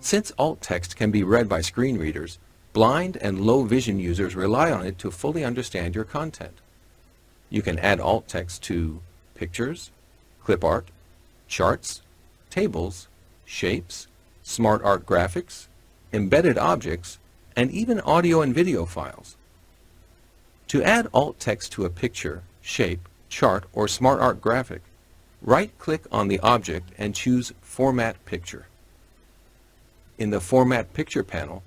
Since alt text can be read by screen readers, blind and low vision users rely on it to fully understand your content. You can add alt text to pictures, clip art, charts, tables, shapes, SmartArt graphics, embedded objects, and even audio and video files. To add alt text to a picture, shape, chart, or SmartArt graphic, right-click on the object and choose Format Picture. In the Format Picture panel,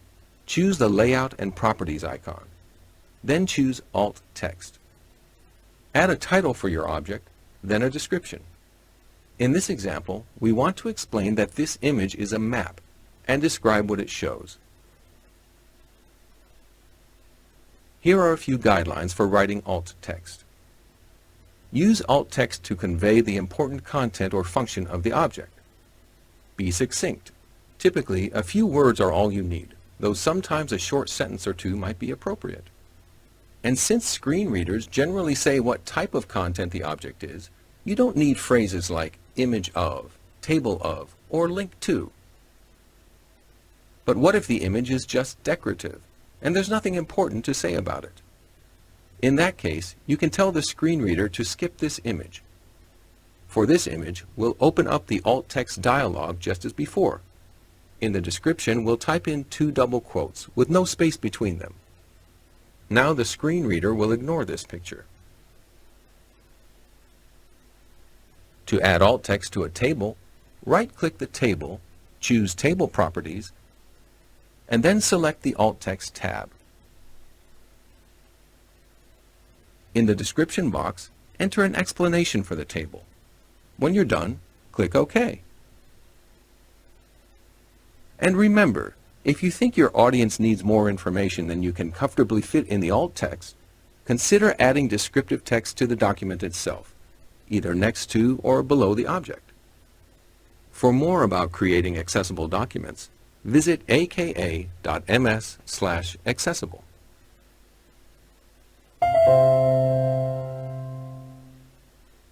choose the Layout and Properties icon. Then choose Alt Text. Add a title for your object, then a description. In this example, we want to explain that this image is a map and describe what it shows. Here are a few guidelines for writing alt text. Use alt text to convey the important content or function of the object. Be succinct. Typically, a few words are all you need, though sometimes a short sentence or two might be appropriate. And since screen readers generally say what type of content the object is, you don't need phrases like image of, table of, or link to. But what if the image is just decorative, and there's nothing important to say about it? In that case, you can tell the screen reader to skip this image. For this image, we'll open up the alt text dialog just as before. In the description, we'll type in 2 double quotes with no space between them. Now the screen reader will ignore this picture. To add alt text to a table, right-click the table, choose Table Properties, and then select the Alt Text tab. In the description box, enter an explanation for the table. When you're done, click OK. And remember, if you think your audience needs more information than you can comfortably fit in the alt text, consider adding descriptive text to the document itself, either next to or below the object. For more about creating accessible documents, visit aka.ms/accessible.